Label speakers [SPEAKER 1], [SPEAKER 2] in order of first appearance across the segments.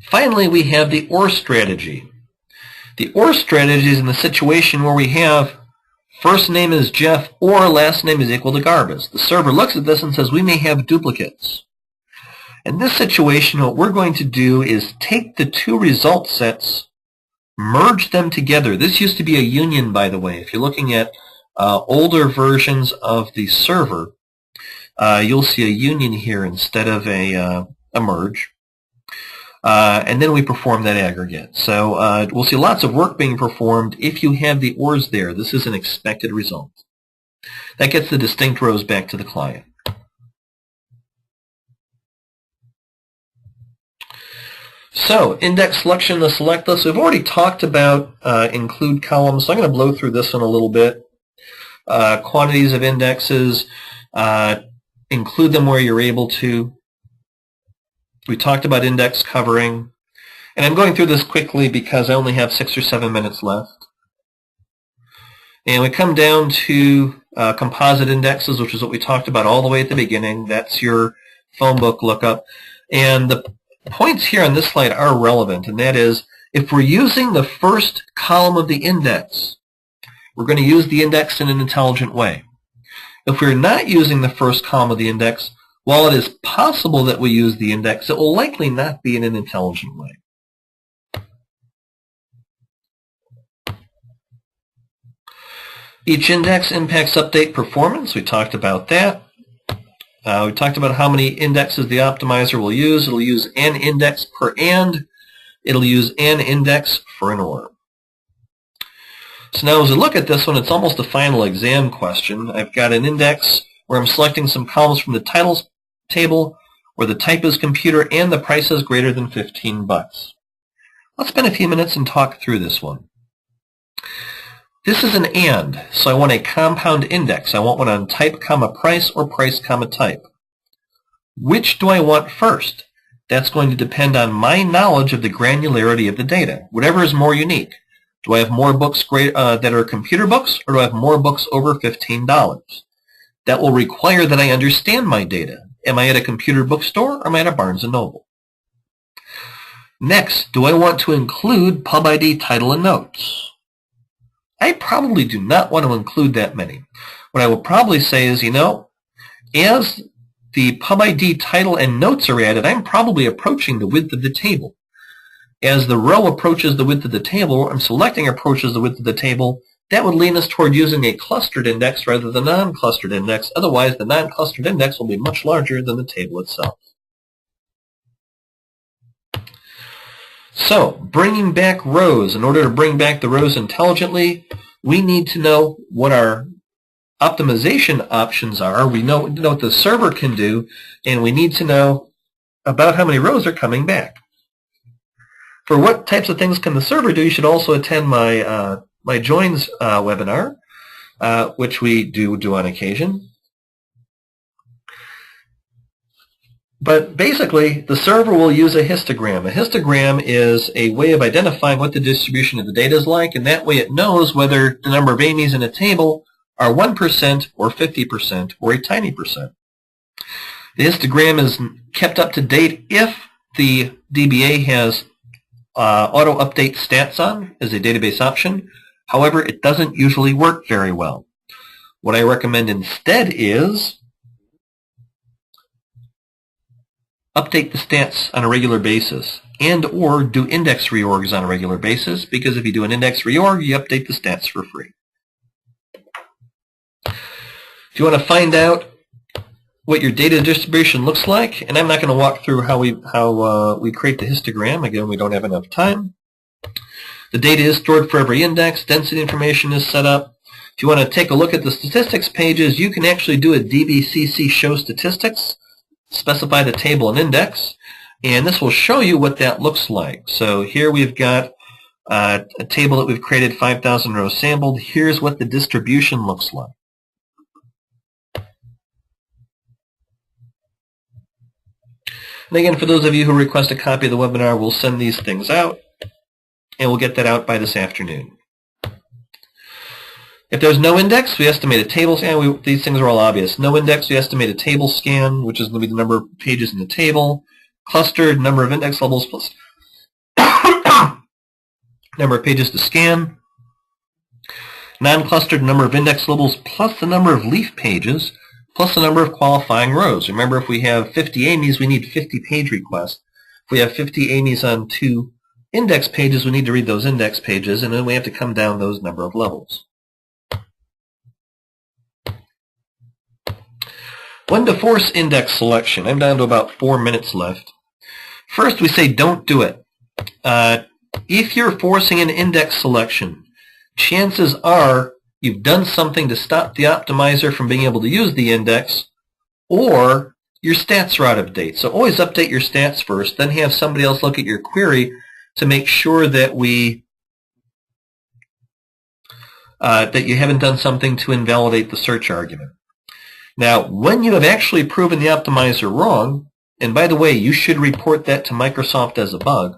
[SPEAKER 1] Finally, we have the OR strategy. The OR strategy is in the situation where we have first name is Jeff or last name is equal to Garbus. The server looks at this and says we may have duplicates. In this situation, what we're going to do is take the two result sets, merge them together. This used to be a union, by the way. If you're looking at older versions of the server, you'll see a union here instead of a merge. And then we perform that aggregate. So we'll see lots of work being performed if you have the ORs there. This is an expected result. That gets the distinct rows back to the client. So, index selection in the select list. We've already talked about include columns, so I'm going to blow through this one a little bit. Quantities of indexes, include them where you're able to. We talked about index covering. And I'm going through this quickly because I only have 6 or 7 minutes left. And we come down to composite indexes, which is what we talked about all the way at the beginning. That's your phone book lookup. And the points here on this slide are relevant, and that is, if we're using the first column of the index, we're going to use the index in an intelligent way. If we're not using the first column of the index, while it is possible that we use the index, it will likely not be in an intelligent way. Each index impacts update performance. We talked about that. We talked about how many indexes the optimizer will use. It'll use an index per and. It'll use an index for an OR. So now as we look at this one, it's almost a final exam question. I've got an index where I'm selecting some columns from the titles table where the type is computer and the price is greater than $15. Let's spend a few minutes and talk through this one. This is an AND, so I want a compound index. I want one on type, comma, price, or price, comma, type. Which do I want first? That's going to depend on my knowledge of the granularity of the data, whatever is more unique. Do I have more books that are computer books, or do I have more books over $15? That will require that I understand my data. Am I at a computer bookstore, or am I at a Barnes & Noble? Next, do I want to include pub ID, title, and notes? I probably do not want to include that many. What I will probably say is, as the pub ID, title, and notes are added, I'm probably approaching the width of the table. As the row approaches the width of the table, I'm selecting approaches the width of the table, that would lean us toward using a clustered index rather than a non-clustered index. Otherwise, the non-clustered index will be much larger than the table itself. So, bringing back rows. In order to bring back the rows intelligently, we need to know what our optimization options are. We know what the server can do, and we need to know about how many rows are coming back. For what types of things can the server do, you should also attend my my joins webinar, which we do on occasion. But basically, the server will use a histogram. A histogram is a way of identifying what the distribution of the data is like, and that way it knows whether the number of Amy's in a table are 1% or 50% or a tiny percent. The histogram is kept up to date if the DBA has auto-update stats on as a database option. However, it doesn't usually work very well. What I recommend instead is update the stats on a regular basis and or do index reorgs on a regular basis, because if you do an index reorg, you update the stats for free. If you want to find out what your data distribution looks like, and I'm not going to walk through how we create the histogram. Again, we don't have enough time. The data is stored for every index. Density information is set up. If you want to take a look at the statistics pages, you can actually do a DBCC show statistics, specify the table and index, and this will show you what that looks like. So here we've got a table that we've created, 5,000 rows sampled. Here's what the distribution looks like. And again, for those of you who request a copy of the webinar, we'll send these things out, and we'll get that out by this afternoon. If there's no index, we estimate a table scan. These things are all obvious. No index, we estimate a table scan, which is going to be the number of pages in the table. Clustered, number of index levels plus number of pages to scan, non-clustered number of index labels plus the number of leaf pages plus the number of qualifying rows. Remember, if we have 50 AMIs, we need 50 page requests. If we have 50 AMIs on 2 index pages, we need to read those index pages, and then we have to come down those number of levels. When to force index selection. I'm down to about 4 minutes left. First, we say don't do it. If you're forcing an index selection, chances are you've done something to stop the optimizer from being able to use the index, or your stats are out of date. So always update your stats first, then have somebody else look at your query to make sure that that you haven't done something to invalidate the search argument. Now, when you have actually proven the optimizer wrong, and by the way, you should report that to Microsoft as a bug,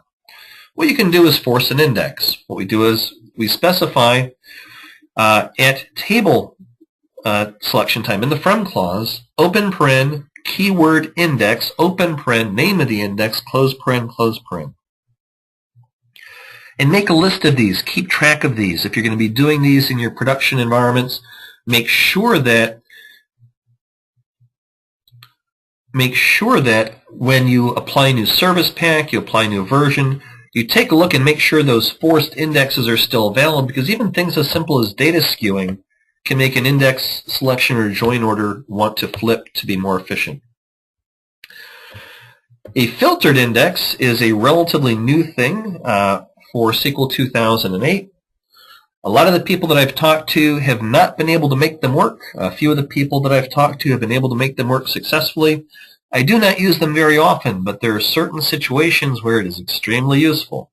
[SPEAKER 1] what you can do is force an index. What we do is we specify at table selection time in the from clause, open paren, keyword index, open paren, name of the index, close paren, close paren. And make a list of these. Keep track of these. If you're going to be doing these in your production environments, make sure that when you apply a new service pack, you apply a new version, you take a look and make sure those forced indexes are still valid, because even things as simple as data skewing can make an index selection or join order want to flip to be more efficient. A filtered index is a relatively new thing for SQL 2008. A lot of the people that I've talked to have not been able to make them work. A few of the people that I've talked to have been able to make them work successfully. I do not use them very often, but there are certain situations where it is extremely useful.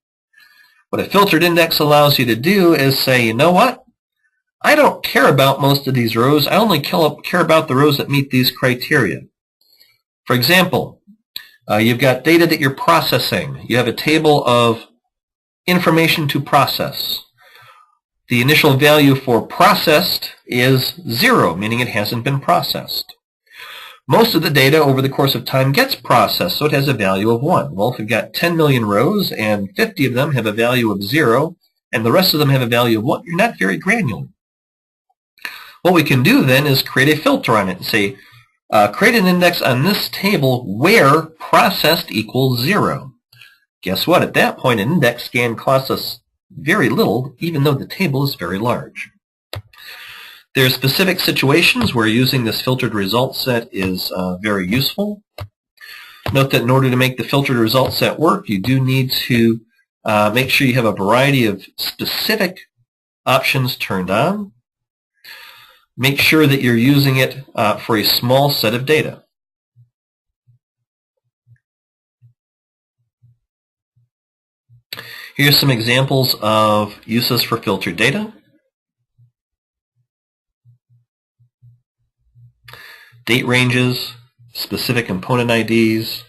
[SPEAKER 1] What a filtered index allows you to do is say, you know what? I don't care about most of these rows. I only care about the rows that meet these criteria. For example, you've got data that you're processing. You have a table of information to process. The initial value for processed is 0, meaning it hasn't been processed. Most of the data over the course of time gets processed, so it has a value of 1. Well, if you've got 10 million rows and 50 of them have a value of 0, and the rest of them have a value of 1, you're not very granular. What we can do then is create a filter on it and say, create an index on this table where processed equals 0. Guess what? At that point, an index scan costs us very little, even though the table is very large. There are specific situations where using this filtered result set is very useful. Note that in order to make the filtered result set work, you do need to make sure you have a variety of specific options turned on. Make sure that you're using it for a small set of data. Here's some examples of uses for filtered data. Date ranges, specific component IDs,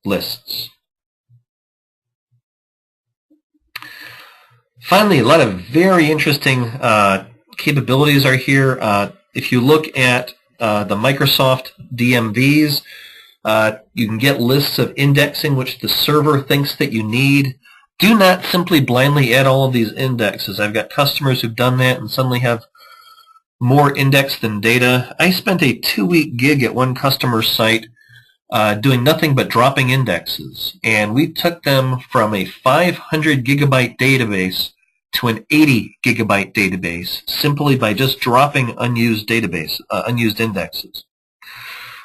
[SPEAKER 1] lists. Finally, a lot of very interesting capabilities are here. If you look at the Microsoft DMVs, you can get lists of indexing which the server thinks that you need. Do not simply blindly add all of these indexes. I've got customers who've done that and suddenly have more index than data. I spent a 2-week gig at one customer site doing nothing but dropping indexes. And we took them from a 500 gigabyte database to an 80 gigabyte database simply by just dropping unused indexes.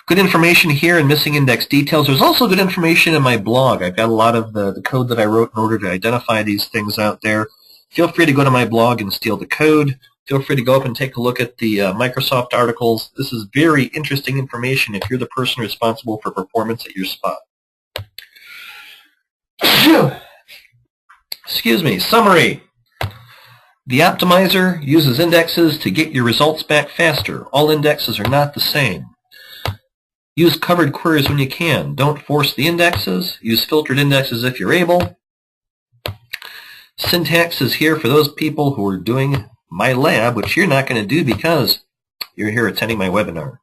[SPEAKER 1] Good information here in missing index details. There's also good information in my blog. I've got a lot of the code that I wrote in order to identify these things out there. Feel free to go to my blog and steal the code. Feel free to go up and take a look at the Microsoft articles. This is very interesting information if you're the person responsible for performance at your spot. Excuse me. Summary. The optimizer uses indexes to get your results back faster. All indexes are not the same. Use covered queries when you can. Don't force the indexes. Use filtered indexes if you're able. Syntax is here for those people who are doing my lab, which you're not going to do because you're here attending my webinar.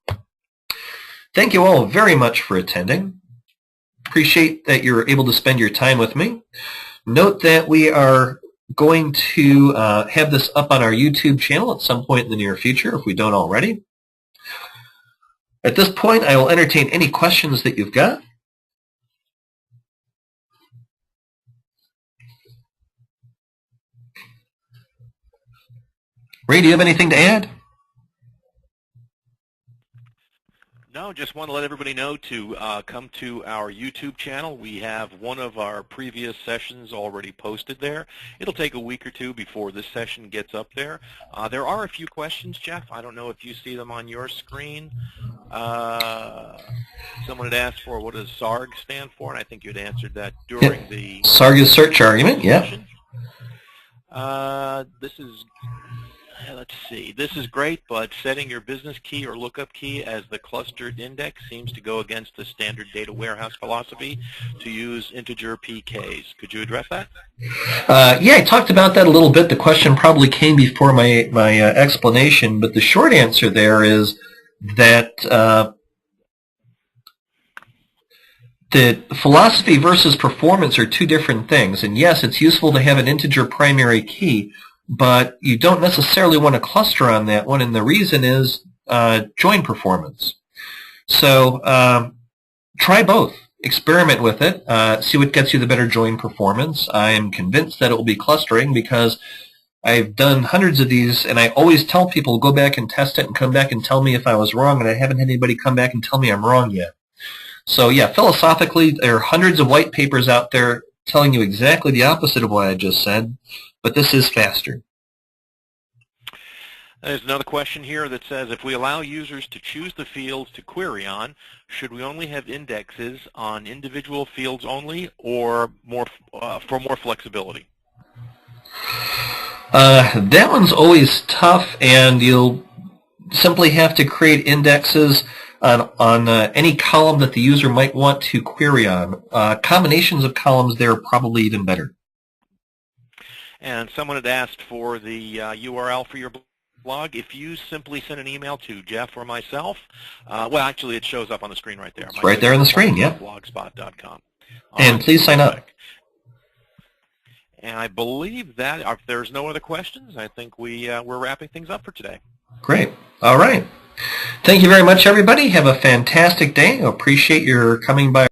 [SPEAKER 1] Thank you all very much for attending. Appreciate that you're able to spend your time with me. Note that we are going to have this up on our YouTube channel at some point in the near future if we don't already. At this point, I will entertain any questions that you've got. Ray, do you have anything to add?
[SPEAKER 2] No, just want to let everybody know to come to our YouTube channel. We have one of our previous sessions already posted there. It'll take a week or two before this session gets up there. There are a few questions, Jeff. I don't know if you see them on your screen. Someone had asked for what does SARG stand for, and I think you had answered that during the...
[SPEAKER 1] SARG is search argument, yeah.
[SPEAKER 2] This is... Let's see. This is great, but setting your business key or lookup key as the clustered index seems to go against the standard data warehouse philosophy to use integer PKs. Could you address that?
[SPEAKER 1] Yeah, I talked about that a little bit. The question probably came before my explanation, but the short answer there is that philosophy versus performance are two different things. And yes, it's useful to have an integer primary key, but you don't necessarily want to cluster on that one, and the reason is join performance. So try both. Experiment with it. See what gets you the better join performance. I am convinced that it will be clustering because I've done hundreds of these, and I always tell people go back and test it and come back and tell me if I was wrong, and I haven't had anybody come back and tell me I'm wrong yet. So yeah, philosophically, there are hundreds of white papers out there telling you exactly the opposite of what I just said, but this is faster.
[SPEAKER 2] There's another question here that says, if we allow users to choose the fields to query on, should we only have indexes on individual fields only, or more for more flexibility?
[SPEAKER 1] That one's always tough, and you'll simply have to create indexes on any column that the user might want to query on. Combinations of columns there are probably even better.
[SPEAKER 2] And someone had asked for the URL for your blog. If you simply send an email to Jeff or myself, well, actually, it shows up on the screen right there.
[SPEAKER 1] It's right there on the screen, yeah.
[SPEAKER 2] Blogspot.com.
[SPEAKER 1] And please sign up.
[SPEAKER 2] And I believe that if there's no other questions, I think we're wrapping things up for today.
[SPEAKER 1] Great. All right. Thank you very much, everybody. Have a fantastic day. I appreciate your coming by.